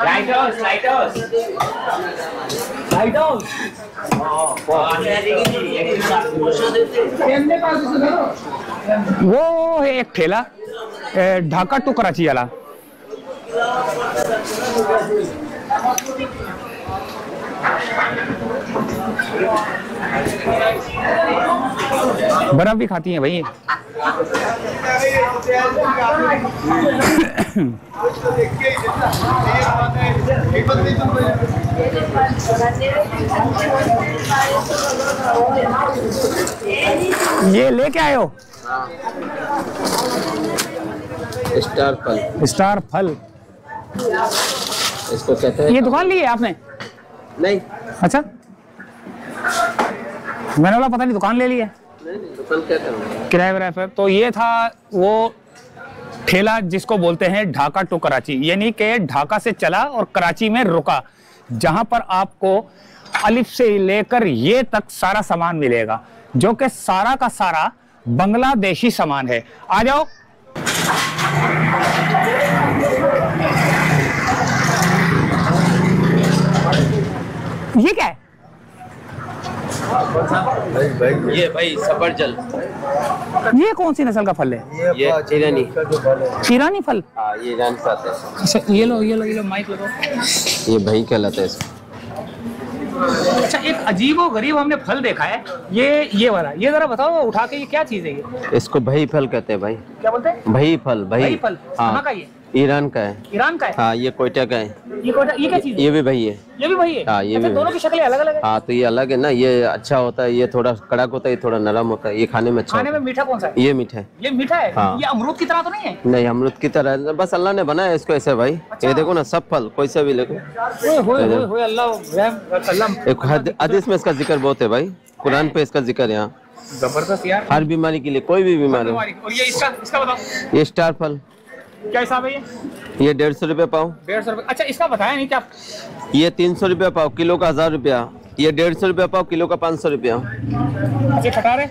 लाइट हाउस वो है एक ठेला ढाका टू कराची वाला। बर्फ भी खाती हैं भाई। ये लेके आए हो? स्टार फल। स्टार फल इसको कहते हैं। ये दुकान ली है आपने? नहीं। अच्छा, मैंने बोला पता नहीं दुकान ले ली है। नहीं, दुकान कहते हैं किराए विराए पर। तो ये था वो ठेला जिसको बोलते हैं ढाका टू कराची, यानी कि ढाका से चला और कराची में रुका, जहां पर आपको अलिफ से लेकर ये तक सारा सामान मिलेगा, जो कि सारा का सारा बांग्लादेशी सामान है। आ जाओ। ये क्या है? ये भाई सफरजल। ये कौन सी नस्ल का फल है? ये ईरानी। ईरानी फल? हाँ, ये ईरान से आता है। अच्छा, ये लो माइक लगाओ। ये भाई कहलाता है इसको। अच्छा, एक अजीब और गरीब हमने फल देखा है, ये वाला। ये जरा बताओ उठा के, ये क्या चीज है ये? इसको भाई फल कहते हैं भाई। क्या बोलते हैं? भाई फल। भाई फल। कहाँ का ये? ईरान का है। ईरान का है? हाँ, ये कोयटा का है। ये क्या चीज है? ये भी भाई है। ये भी भाई है? हाँ, ये अच्छा, भी दोनों की शक्लें अलग अलग है। हाँ, तो ये अलग है ना, ये अच्छा होता है, ये थोड़ा कड़क होता है, ये थोड़ा नरम होता है, ये खाने में अच्छा। खाने में मीठा कौन सा है? ये मीठा है। ये मीठा है? हाँ। ये अमरूद की तरह तो नहीं है? नहीं, अमरूद की तरह, बस अल्लाह ने बनाया इसको ऐसे भाई। अच्छा। ये देखो ना, सब फल कोई सा भी देखो। ओए अल्लाह। एक हदीस में इसका जिक्र बहुत है भाई, कुरान पे इसका जिक्र है यहाँ। जबरदस्त यार। हर बीमारी के लिए, कोई भी बीमारी। और ये इसका बताओ। ये स्टार फल। क्या हिसाब है ये 150 रुपये पाव। 150 रुपये। अच्छा इसका बताया नहीं क्या? ये 300 रुपये पाव, किलो का 1000 रुपया। ये 150 रुपये पाव, किलो का 500 रुपया। अच्छा कटारे?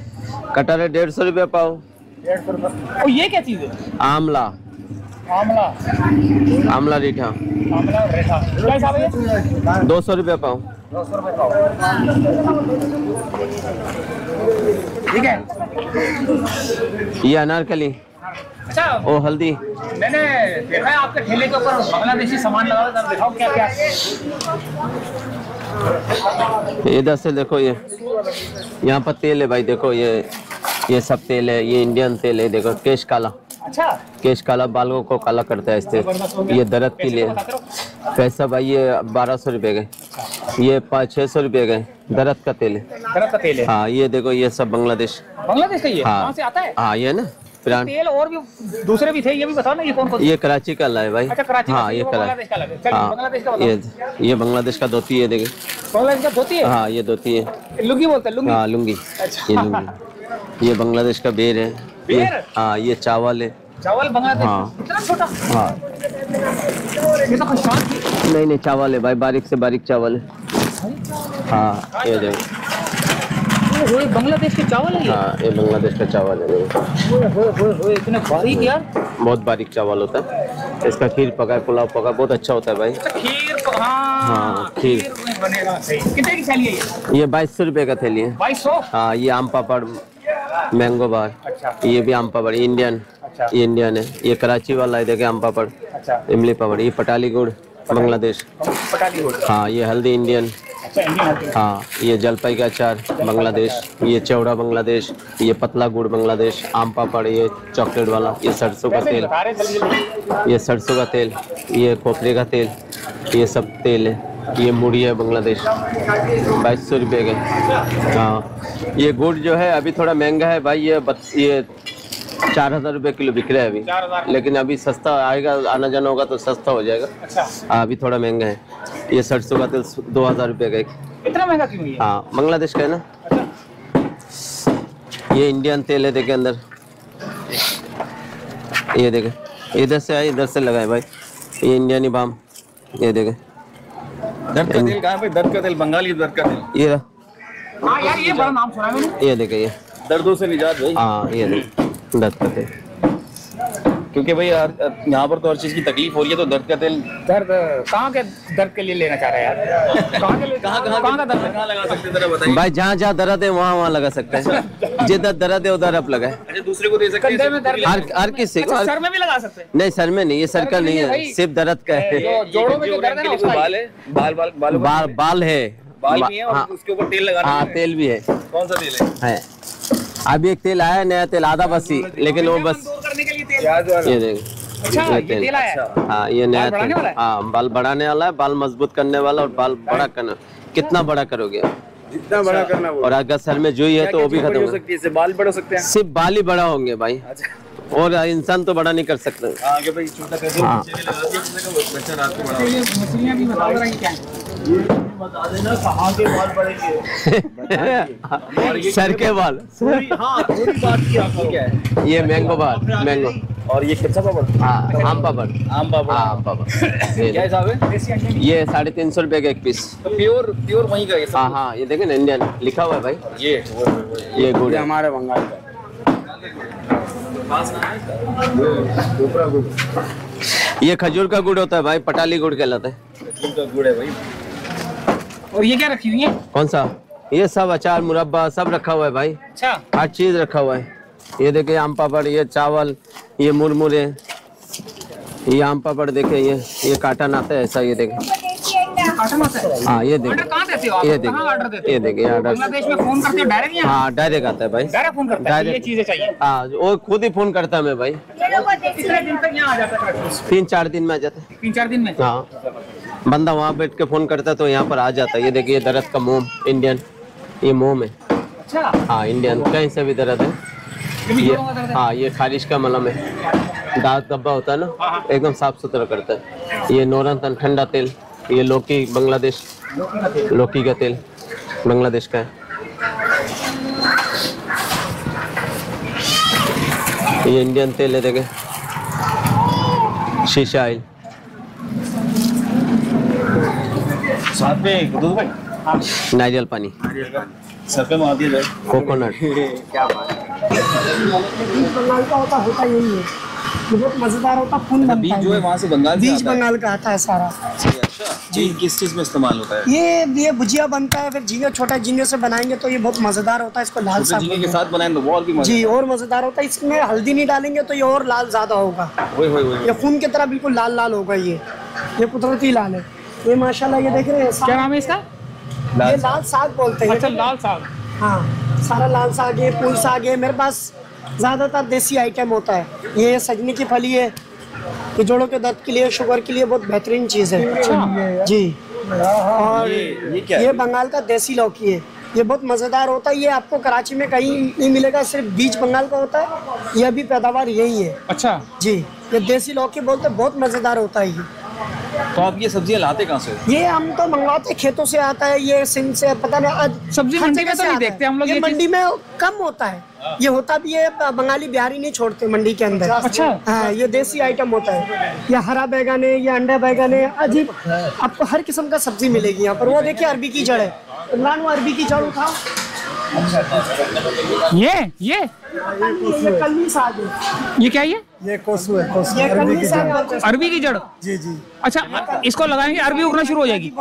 कटारे 150 रुपये पाव। 150 रुपये। और ये क्या चीज़ है? आमला। आमला। आमला रीठा। आमला रेठा। क्या हिसाब है? 200 रुपये पाव। 200 रुपये पाव। ठीक है। ये अनारकली। अच्छा ओ हल्दी। मैंने देखा है आपके ठेले के ऊपर बांग्लादेशी सामान लगा हुआ है, दिखाओ क्या क्या। इधर से देखो, ये यहाँ पर तेल है भाई, देखो ये सब तेल है। ये इंडियन तेल है, देखो केश काला। अच्छा केश काला बालों को काला करता है इससे। ये दर्द के लिए। पैसा भाई ये 1200 रुपये गए। ये 500-600 रुपये गए। दर्द का तेल है। दर्द का तेल है। हाँ ये देखो, ये सब बांग्लादेश। बांग्लादेश का ये? हाँ। कहाँ से आता है? हाँ ये ना तेल। और भी दूसरे भी थे, ये भी बताओ ना, ये कौन कौन? ये कराची का ला है भाई। अच्छा कराची का। हाँ ये बांग्लादेश का लगे। चलिए बांग्लादेश का बताओ। ये बांग्लादेश का धोती है, देखिए। बांग्लादेश का धोती है? हाँ ये धोती है। लुंगी बोलते हैं, लुंगी। हाँ लुंगी। अच्छा। ये लुंगी। ये बांग्लादेश का बेर है। बेर? हाँ ये चावल है। चावल बांग्लादेश? हाँ। इतना छोटा? हाँ ये तो खुशहाल थी। नहीं चावल है भाई, बारीक से बारीक चावल है। हाँ ये देखो। वो बांग्लादेश के चावल है ये? हाँ ये बांग्लादेश का चावल है। इतने बारीक यार। बहुत बारीक चावल होता है इसका। खीर पका, पुलाव पका, बहुत अच्छा होता है भाई। खीर। हाँ खीर बनेगा सही। कितने की थैली है ये 2200 रुपये का थैली है। 2200? हाँ ये आम पापड़, मैंगो बार। अच्छा। ये भी आम पापड़ इंडियन। अच्छा। ये इंडियन है। ये कराची वाला है, देखे आम पापड़। अच्छा। इमली पापड़। ये पटाली गुड़ बांग्लादेश। पटाली गुड़। हाँ ये हल्दी इंडियन। अच्छा इंडियन हल्दी। हाँ ये जलपाई का अचार बांग्लादेश। ये चौड़ा बांग्लादेश। ये पतला गुड़ बांग्लादेश। आम पापड़ ये चॉकलेट वाला। ये सरसों का तेल। ये सरसों का तेल। ये खोपरे का तेल। ये सब तेल है। ये मुड़ी है बांग्लादेश। 2200 रुपये के। हाँ ये गुड़ जो है अभी थोड़ा महंगा है भाई। ये 4000 रुपये किलो बिक रहा है अभी, लेकिन अभी सस्ता आएगा, आना जाना होगा तो सस्ता हो जाएगा। अच्छा। अभी थोड़ा महंगा है। ये सरसों का तेल 2000 रुपये का एक। इतना महंगा क्यों है? हाँ बांग्लादेश का है ना। ये इंडियन तेल है, देखे अंदर। ये देखे, इधर से आए इधर से लगाए भाई। ये इंडियन बाम। ये देखे। दर्द का तेल कहाँ है भाई? दर्द का तेल, बंगाली दर्द का तेल। ये हाँ यार ये बड़ा नाम सुना मैंने। ये देखे, ये दर्दों से निजात भाई। हाँ ये देखे दर्द का तेल। क्योंकि भाई यहाँ पर तो हर चीज की तकलीफ हो रही है, तो दर्द का तेल। दर्द कहाँ के दर्द के लिए लेना चाह रहे हैं यार? कहाँ के लिए? कहाँ का दर्द है? कहाँ लगा सकते हैं जरा बताइए भाई जहाँ जहाँ दर्द है वहाँ लगा सकते हैं। जिधर दर्द है उधर आप लगाए। अच्छा दूसरे को दे सकते हैं? कंधे में दर्द? हर किसी को। सर में भी लगा सकते हैं? नहीं सर में नहीं, ये सर का नहीं है, सिर्फ दर्द का है। जो जोड़ों में जो दर्द है ना उसका बाल है। बाल है। बाल भी है और उसके ऊपर तेल लगाना है। हाँ तेल भी है। कौन सा तेल है? अभी एक तेल आया नया तेल, आधा बसी, लेकिन वो बस दूर करने के लिए तेल। ये देखो। अच्छा ये तेल आया? हाँ ये नया बढ़ाने तेल। वाला है? हाँ बाल बढ़ाने वाला है, बाल मजबूत करने वाला और बाल बड़ा करना। कितना बड़ा करोगे आप? जितना बड़ा करना वो। और अगर सर में जुई है तो वो भी खत्म हो सकती है। इससे बाल बढ़ सकते हैं? सिर्फ बाल ही बड़ा होंगे भाई, और इंसान तो बड़ा नहीं कर सकते। आगे भाई छोटा कर दो, हाँ। नीचे लगा दिया, बच्चा रात को बड़ा हो ये मछलियाँ भी बताओ जरा ये क्या है? बता देना कहाँ के बाल बढ़ेंगे। सर के बाल। हाँ थोड़ी बात की आपकी क्या है? ये मैंगो बाल, मैंगो। और ये कच्चा पापड़? हाँ आम पापड़। आम पापड़। हाँ आम पापड़। क्या हिसाब है? ये 350 रुपए का एक पीस। तो प्योर वहीं का ये सब? हाँ हाँ ये देखे ना इंडियन लिखा हुआ है भाई। ये गुड़ है हमारे बंगाल का। ये खजूर का गुड़ होता है भाई, पटाली गुड़ कहलाता है। खजूर का गुड़ है भाई। और ये क्या रखी हुई है? कौन सा? ये सब अचार मुरब्बा सब रखा हुआ है भाई। अच्छा हर चीज रखा हुआ है। ये देखिए आम पापड़, ये चावल, ये मुरमुरे, ये आम पापड़ देखे, ये काटन आता है ऐसा। ये देखे काटन आता है? हाँ ये ऑर्डर देखे, कहाँ देते हो आप? ये कहाँ ऑर्डर देते देखिए, हो? ये देखिए ऑर्डर। बांग्लादेश में फोन करते हो डायरेक्ट यहाँ? हाँ डायरेक्ट आता है भाई। डायरेक्ट फोन करता है? ये डायरेक्ट। चीजें चाहिए? हाँ वो खुद ही फोन करता है मैं भाई। कितने दिन तक यहाँ आ जाता है? 3-4 दिन में आ जाता है। 3-4 दिन में? हाँ बंदा वहाँ बैठ के फोन करता है तो यहाँ पर आ जाता है। ये देखिए दर्द का मोम इंडियन, ये मोम है। अच्छा हाँ इंडियन, कहीं से भी दर्द है। ये भी ये जोड़ों का दर्द है? हाँ ये खारिश का मलम है। दांत धब्बा होता है ना, एकदम साफ सुथरा करता है। ये नौरतन ठंडा तेल, ये लौकी बांग्लादेश, लौकी का तेल बांग्लादेश का है। ये इंडियन तेल है देखे। शीशा ऑयल, साथ में दूध भाई नारियल पानी, सर पे मार दिया जाए। कोकोनट, क्या बात है। बीज बंगाल का होता यही है, ये बहुत मजेदार होता, फूल बनता बीज है। जो है वहाँ से बंगाल से बीज आता है। बंगाल का आता है सारा। अच्छा जी, किस चीज में इस्तेमाल होता है? ये भुजिया बनता है, फिर झींगे, छोटा झींगे से बनाएंगे तो ये बहुत मजेदार होता है। इसको लाल साग झींगे के साथ बनाएं तो वो और भी मजा। जी और मजेदार होता है। इसमें हल्दी नहीं डालेंगे तो ये और लाल ज्यादा होगा। वही ये खून की तरह बिल्कुल लाल लाल होगा। ये कुदरती लाल है। ये माशाल्लाह ये देख रहे हैं, क्या नाम है इसका? ये लाल साग बोलते हैं। अच्छा, लाल साग। हाँ, सारा लाल साग है, फूल साग है। मेरे पास ज्यादातर देसी आइटम होता है। ये सजनी की फली है, ये जोड़ों के दर्द के लिए, शुगर के लिए बहुत बेहतरीन चीज़ है। अच्छा जी। और ये क्या है? ये बंगाल का देसी लौकी है। ये बहुत मज़ेदार होता है। ये आपको कराची में कहीं नहीं मिलेगा, सिर्फ बीज बंगाल का होता है। यह भी पैदावार यही है। अच्छा जी, ये देसी लौकी बोलते हैं, बहुत मज़ेदार होता है ये। तो आप ये सब्जियां लाते कहाँ से? ये हम तो मंगवाते खेतों से आता है, ये सिंध से, पता नहीं आज सब्जी हर मंडी जगह में तो से नहीं आता है। देखते हम लोग ये ये मंडी में कम होता है। ये होता भी है, बंगाली बिहारी नहीं छोड़ते मंडी के अंदर। अच्छा। हाँ, ये देसी आइटम होता है। ये हरा बैगन है, ये अंडा बैगन है, अजीब आपको हर किस्म का सब्जी मिलेगी यहाँ पर। वो देखिए अरबी की जड़ है, इमरान वो अरबी की जड़ उठाओ। ये कलमी साग है। ये क्या है? ये कोसू है, कोसू। ये कलमी साग बोलते हैं। अरबी की जड़। जी जी। अच्छा, इसको लगाएंगे अरबी उगना शुरू हो जाएगी।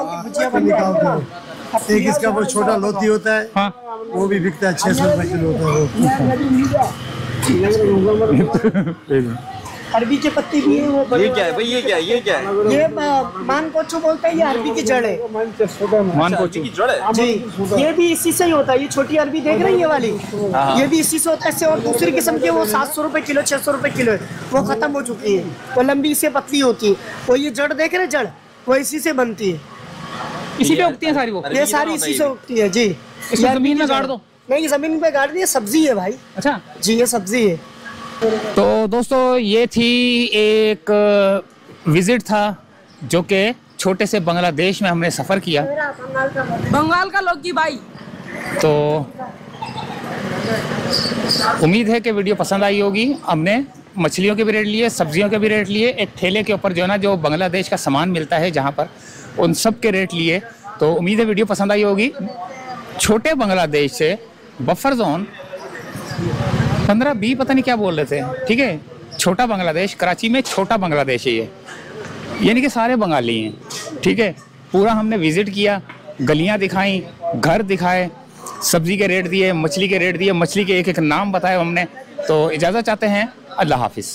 एक इसका वो छोटा लोती होता है, हाँ, वो भी बिकता है, 600 रुपए किलो होता है वो। अरबी के पत्ते भी है। वो ये क्या है भाई? ये क्या है? ये मान कोचू बोलते हैं। ये अरबी की जड़ है। मान को की जड़ है। जी, ये भी इसी से ही होता है। ये छोटी अरबी देख रहे हैं ये वाली, ये भी इसी से होता है। इससे और दूसरी किस्म की वो 700 रुपए किलो, 600 रुपए किलो है, वो खत्म हो चुकी है। वो लंबी से पतली होती है। वो ये जड़ देख रहे हैं, जड़ वो इसी से बनती है। इसी पे उगती है सारी वो। ये सारी इसी से उगती है। जी, इसको जमीन में गाड़ दो। नहीं, जमीन पे गाड़ दी, सब्जी है भाई। अच्छा जी, ये सब्जी है। तो दोस्तों, ये थी एक विजिट था जो कि छोटे से बांग्लादेश में हमने सफ़र किया। बंगाल का लौकी भाई। तो उम्मीद है कि वीडियो पसंद आई होगी। हमने मछलियों के भी रेट लिए, सब्जियों के भी रेट लिए, एक ठेले के ऊपर जो है ना, जो बांग्लादेश का सामान मिलता है जहाँ पर, उन सब के रेट लिए। तो उम्मीद है वीडियो पसंद आई होगी। छोटे बांग्लादेश से बफर जोन 15-20 पता नहीं क्या बोल रहे थे, ठीक है। छोटा बांग्लादेश, कराची में छोटा बांग्लादेश है ये, यानी कि सारे बंगाली हैं, ठीक है। पूरा हमने विज़िट किया, गलियां दिखाई, घर दिखाए, सब्जी के रेट दिए, मछली के रेट दिए, मछली के एक एक नाम बताए हमने। तो इजाज़त चाहते हैं, अल्लाह हाफिज़।